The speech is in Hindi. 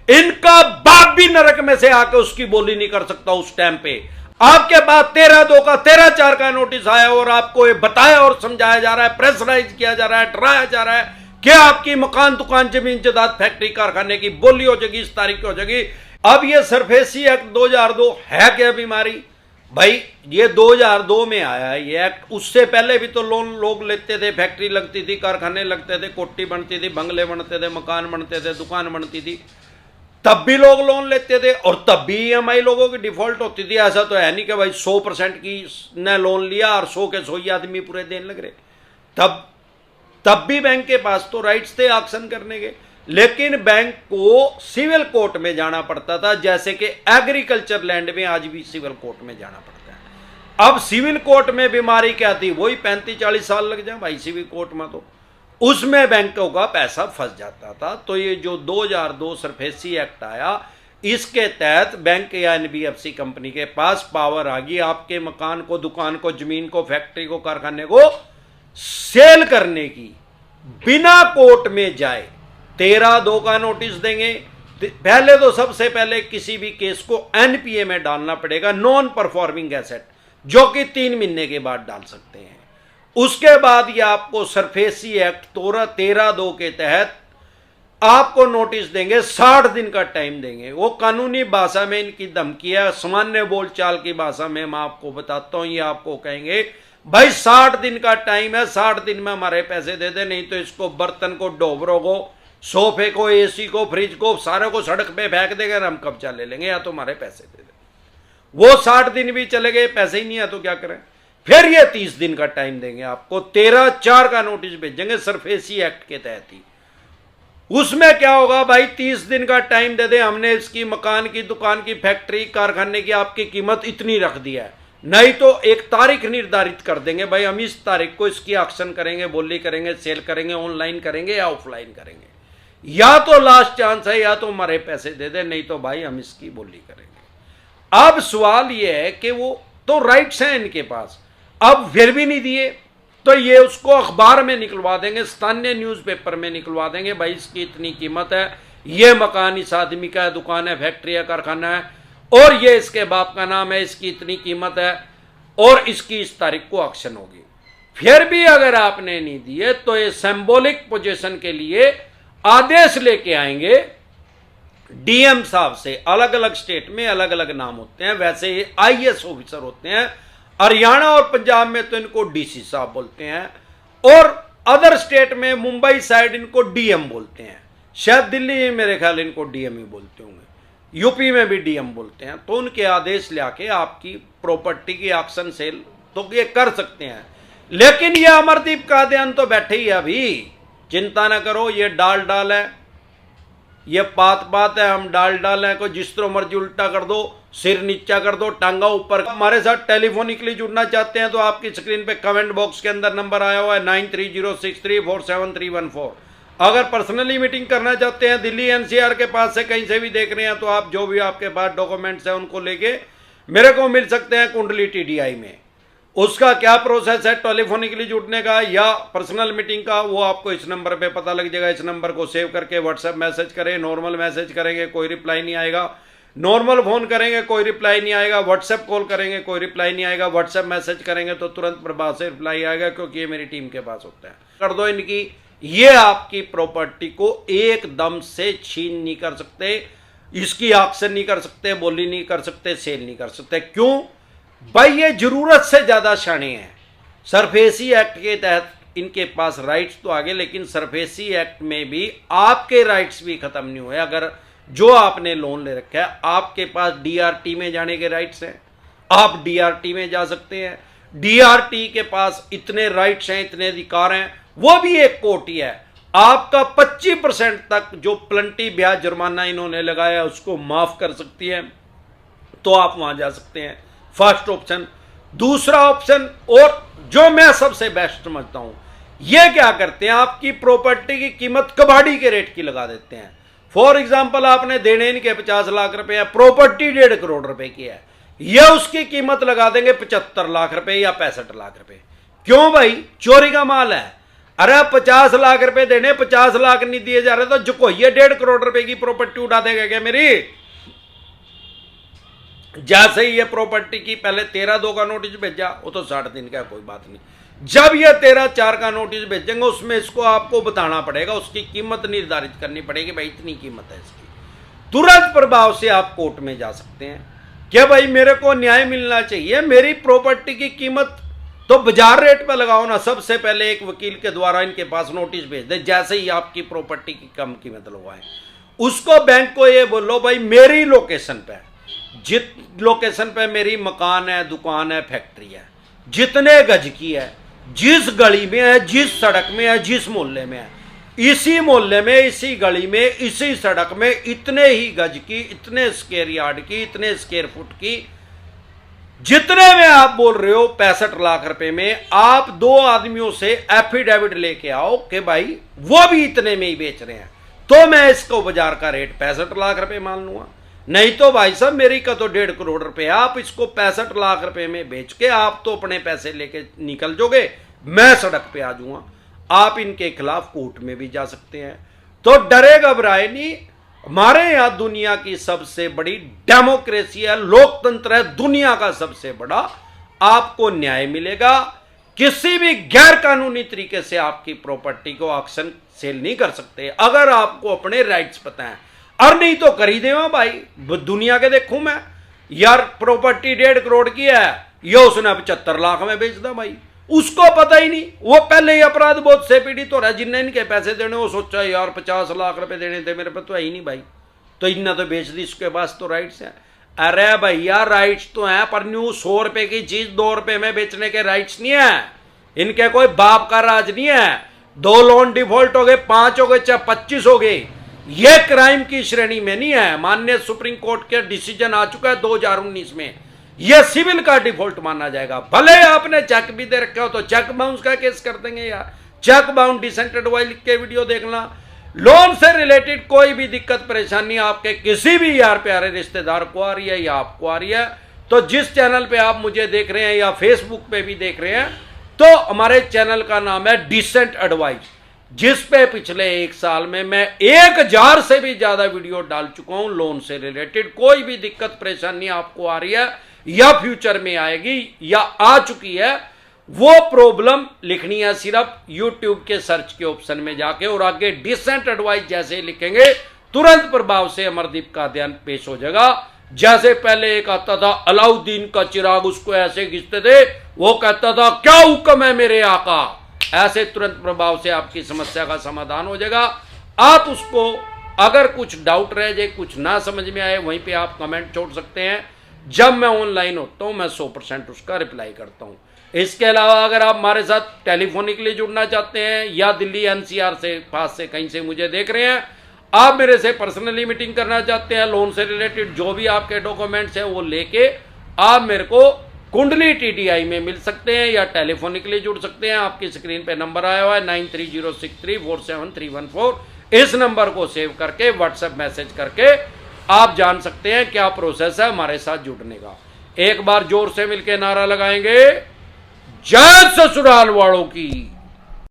इनका बाप भी नरक में से आके उसकी बोली नहीं कर सकता उस टाइम पे। आपके पास 13/2 का 13/4 का नोटिस आया और आपको ये बताया और समझाया जा रहा है, प्रेशराइज किया जा रहा है, डराया जा रहा है कि आपकी मकान, दुकान, जमीन जायदाद, फैक्ट्री, कारखाने की बोली हो जाएगी, इस तारीख की हो जाएगी। अब ये सरफेसी एक्ट 2002 है क्या बीमारी? भाई ये 2002 में आया है ये एक्ट। उससे पहले भी तो लोन लोग लेते थे, फैक्ट्री लगती थी, कारखाने लगते थे, कोठी बनती थी, बंगले बनते थे, मकान बनते थे, दुकान बनती थी, तब भी लोग लोन लेते थे और तब भी ईएमआई लोगों की डिफॉल्ट होती थी। ऐसा तो है नहीं कि भाई 100% की ने लोन लिया और 100 के 100 ही आदमी पूरे देने लग रहे। तब भी बैंक के पास तो राइट्स थे एक्शन करने के, लेकिन बैंक को सिविल कोर्ट में जाना पड़ता था। जैसे कि एग्रीकल्चर लैंड में आज भी सिविल कोर्ट में जाना पड़ता है। अब सिविल कोर्ट में बीमारी क्या थी, वही 35-40 साल लग जाए भाई सिविल कोर्ट में, तो उसमें बैंकों का पैसा फंस जाता था। तो ये जो 2002 सरफेसी एक्ट आया, इसके तहत बैंक या एनबीएफसी कंपनी के पास पावर आ गई आपके मकान को, दुकान को, जमीन को, फैक्ट्री को, कारखाने को सेल करने की, बिना कोर्ट में जाए। 13/2 का नोटिस देंगे। पहले तो सबसे पहले किसी भी केस को एनपीए में डालना पड़ेगा, नॉन परफॉर्मिंग एसेट, जो कि 3 महीने के बाद डाल सकते हैं। उसके बाद ये आपको सरफेसी एक्ट 13/2 के तहत आपको नोटिस देंगे, 60 दिन का टाइम देंगे। वो कानूनी भाषा में इनकी धमकी है, सामान्य बोलचाल की भाषा में मैं आपको बताता हूं। ये आपको कहेंगे भाई 60 दिन का टाइम है, 60 दिन में हमारे पैसे दे दे, नहीं तो इसको बर्तन को, डोबरों को, सोफे को, एसी को, फ्रिज को, सारे को सड़क पे फेंक देंगे, हम कब्जा ले लेंगे, या तो हमारे पैसे दे दे। वो 60 दिन भी चले गए, पैसे ही नहीं है तो क्या करें? फिर ये 30 दिन का टाइम देंगे आपको, 13/4 का नोटिस भेजेंगे सरफेसी एक्ट के तहत ही। उसमें क्या होगा भाई, 30 दिन का टाइम दे दे, हमने इसकी मकान की, दुकान की, फैक्ट्री, कारखाने की आपकी कीमत इतनी रख दिया है, नहीं तो एक तारीख निर्धारित कर देंगे भाई, हम इस तारीख को इसकी ऑक्शन करेंगे, बोली करेंगे, सेल करेंगे, ऑनलाइन करेंगे या ऑफलाइन करेंगे, या तो लास्ट चांस है, या तो हमारे पैसे दे दे, नहीं तो भाई हम इसकी बोली करेंगे। अब सवाल यह है कि वो तो राइट्स हैं इनके पास, अब फिर भी नहीं दिए तो ये उसको अखबार में निकलवा देंगे, स्थानीय न्यूज़पेपर में निकलवा देंगे, भाई इसकी इतनी कीमत है, ये मकान इस आदमी का है, दुकान है, फैक्ट्री है, कारखाना है, और ये इसके बाप का नाम है, इसकी इतनी कीमत है और इसकी इस तारीख को ऑक्शन होगी। फिर भी अगर आपने नहीं दिए तो ये सिंबॉलिक पोजीशन के लिए आदेश लेके आएंगे डीएम साहब से। अलग अलग स्टेट में अलग अलग नाम होते हैं, वैसे ये आईएएस ऑफिसर होते हैं। हरियाणा और पंजाब में तो इनको डीसी साहब बोलते हैं, और अदर स्टेट में मुंबई साइड इनको डीएम बोलते हैं, शायद दिल्ली में मेरे ख्याल इनको डीएम ही बोलते होंगे, यूपी में भी डीएम बोलते हैं। तो उनके आदेश लाके आपकी प्रॉपर्टी की ऑक्शन सेल तो ये कर सकते हैं। लेकिन ये अमरदीप कादियान तो बैठे ही है अभी, चिंता ना करो, ये डाल है, ये पात है, हम डाल है, को जिस तरह मर्जी उल्टा कर दो, सिर नीचा कर दो, टांगा ऊपर। हमारे साथ टेलीफोनिकली जुड़ना चाहते हैं तो आपकी स्क्रीन पे कमेंट बॉक्स के अंदर नंबर आया हुआ है 9306347314। अगर पर्सनली मीटिंग करना चाहते हैं, दिल्ली एनसीआर के पास से कहीं से भी देख रहे हैं, तो आप जो भी आपके पास डॉक्यूमेंट्स हैं उनको लेके मेरे को मिल सकते हैं कुंडली टीडीआई में। उसका क्या प्रोसेस है टेलीफोनिकली जुड़ने का या पर्सनल मीटिंग का, वो आपको इस नंबर पे पता लग जाएगा। इस नंबर को सेव करके व्हाट्सएप मैसेज करें, नॉर्मल मैसेज करेंगे कोई रिप्लाई नहीं आएगा, नॉर्मल फोन करेंगे कोई रिप्लाई नहीं आएगा, व्हाट्सएप कॉल करेंगे कोई रिप्लाई नहीं आएगा, व्हाट्सएप मैसेज करेंगे तो तुरंत प्रभाव से रिप्लाई आएगा, क्योंकि ये मेरी टीम के पास होता है। कर दो इनकी, ये आपकी प्रॉपर्टी को एकदम से छीन नहीं कर सकते, इसकी ऑक्शन नहीं कर सकते, बोली नहीं कर सकते, सेल नहीं कर सकते। क्यों भाई? ये जरूरत से ज्यादा शाणे हैं। सरफेसी एक्ट के तहत इनके पास राइट्स तो आगे, लेकिन सरफेसी एक्ट में भी आपके राइट्स भी खत्म नहीं हुए। अगर जो आपने लोन ले रखा है, आपके पास डीआरटी में जाने के राइट्स हैं, आप डीआरटी में जा सकते हैं। डीआरटी के पास इतने राइट्स हैं, इतने अधिकार हैं, वो भी एक कोर्ट ही है। आपका 25% तक जो प्लंटी ब्याज जुर्माना इन्होंने लगाया उसको माफ कर सकती है, तो आप वहां जा सकते हैं। First option. दूसरा ऑप्शन, और जो मैं सबसे बेस्ट समझता हूं, ये क्या करते हैं, आपकी प्रॉपर्टी की कीमत कबाड़ी के रेट की लगा देते हैं। फॉर एग्जाम्पल, आपने देने इनके 50 लाख रुपए, प्रॉपर्टी 1.5 करोड़ रुपए की है, यह उसकी कीमत लगा देंगे 75 लाख रुपए या 65 लाख रुपए। क्यों भाई? चोरी का माल है। अरे 50 लाख रुपए देने, 50 लाख नहीं दिए जा रहे तो जो कोई 1.5 करोड़ रुपए की प्रॉपर्टी उठा देगा क्या मेरी? जैसे ही ये प्रॉपर्टी की पहले 13/2 का नोटिस भेजा, वो तो 60 दिन का, कोई बात नहीं। जब ये 13/4 का नोटिस भेजेंगे उसमें इसको आपको बताना पड़ेगा, उसकी कीमत निर्धारित करनी पड़ेगी, भाई इतनी कीमत है इसकी। तुरंत प्रभाव से आप कोर्ट में जा सकते हैं कि भाई मेरे को न्याय मिलना चाहिए, मेरी प्रॉपर्टी की कीमत तो बाजार रेट पर लगाओ ना। सबसे पहले एक वकील के द्वारा इनके पास नोटिस भेज दे, जैसे ही आपकी प्रॉपर्टी की कम कीमत लगवाएं, उसको बैंक को ये बोलो भाई मेरी लोकेशन पे, जित लोकेशन पे मेरी मकान है, दुकान है, फैक्ट्री है, जितने गज की है, जिस गली में है, जिस सड़क में है, जिस मोहल्ले में है, इसी मोहल्ले में, इसी गली में, इसी सड़क में इतने ही गज की, इतने स्क्वायर यार्ड की, इतने स्क्वायर फुट की, जितने में आप बोल रहे हो 65 लाख रुपए में, आप 2 आदमियों से एफिडेविट लेके आओ कि भाई वो भी इतने में ही बेच रहे हैं, तो मैं इसको बाजार का रेट 65 लाख रुपए मान लूंगा। नहीं तो भाई साहब मेरी का तो 1.5 करोड़ रुपए, आप इसको 65 लाख रुपए में बेच के आप तो अपने पैसे लेके निकल जाओगे, मैं सड़क पे आ जाऊंगा। आप इनके खिलाफ कोर्ट में भी जा सकते हैं। तो डरे घबराए नहीं, हमारे यहां दुनिया की सबसे बड़ी डेमोक्रेसी है, लोकतंत्र है, दुनिया का सबसे बड़ा। आपको न्याय मिलेगा, किसी भी गैर कानूनी तरीके से आपकी प्रॉपर्टी को ऑक्शन सेल नहीं कर सकते, अगर आपको अपने राइट्स पता है। और नहीं तो खरीदे हो भाई, दुनिया के देखूं मैं यार, प्रॉपर्टी 1.5 करोड़ की है, ये उसने 75 लाख में बेच दा भाई, उसको पता ही नहीं, वो पहले ही अपराध बोध से पीड़ित हो रहा है। जिनने इनके पैसे देने वो सोचा यार 50 लाख रुपए देने थे, मेरे पे तो है ही नहीं भाई, तो इन्ना तो बेच दी, इसके पास तो राइट्स है। अरे भैया राइट्स तो है, पर न्यू 100 रुपए की चीज 2 रुपए में बेचने के राइट्स नहीं है, इनके कोई बाप का राज नहीं है। 2 लोन डिफॉल्ट हो गए, 5 हो गए, चाहे 25 हो गए, ये क्राइम की श्रेणी में नहीं है। माननीय सुप्रीम कोर्ट के डिसीजन आ चुका है 2019 में, यह सिविल का डिफॉल्ट माना जाएगा। भले आपने चेक भी दे रखा हो तो चेक बाउंस का केस कर देंगे यार, चेक बाउंस डिसेंट एडवाइस लिख के वीडियो देखना। लोन से रिलेटेड कोई भी दिक्कत परेशानी आपके किसी भी यार प्यारे रिश्तेदार को आ रही है या आपको आ रही है, तो जिस चैनल पे आप मुझे देख रहे हैं या फेसबुक पे भी देख रहे हैं, तो हमारे चैनल का नाम है डिसेंट एडवाइस, जिस पे पिछले 1 साल में मैं 1000 से भी ज्यादा वीडियो डाल चुका हूं लोन से रिलेटेड। कोई भी दिक्कत परेशानी आपको आ रही है या फ्यूचर में आएगी या आ चुकी है, वो प्रॉब्लम लिखनी है सिर्फ YouTube के सर्च के ऑप्शन में जाके, और आगे डिसेंट एडवाइस जैसे ही लिखेंगे तुरंत प्रभाव से अमरदीप का ध्यान पेश हो जाएगा। जैसे पहले एक आता था अलाउद्दीन का चिराग, उसको ऐसे खींचते थे, वो कहता था क्या हुक्म है मेरे आका, ऐसे तुरंत प्रभाव से आपकी समस्या का समाधान हो जाएगा। आप उसको अगर कुछ डाउट रह जाए, कुछ ना समझ में आए, वहीं पे आप कमेंट छोड़ सकते हैं। जब मैं ऑनलाइन होता हूं मैं 100% उसका रिप्लाई करता हूं। इसके अलावा अगर आप हमारे साथ टेलीफोनिकली जुड़ना चाहते हैं या दिल्ली NCR से पास से कहीं से मुझे देख रहे हैं, आप मेरे से पर्सनली मीटिंग करना चाहते हैं, लोन से रिलेटेड जो भी आपके डॉक्यूमेंट्स हैं वो लेके आप मेरे को कुंडली TDI में मिल सकते हैं या टेलीफोनिकली जुड़ सकते हैं। आपकी स्क्रीन पे नंबर आया हुआ है 9306347314, इस नंबर को सेव करके व्हाट्सएप मैसेज करके आप जान सकते हैं क्या प्रोसेस है हमारे साथ जुड़ने का। एक बार जोर से मिलकर नारा लगाएंगे, जय ससुराल वालों की।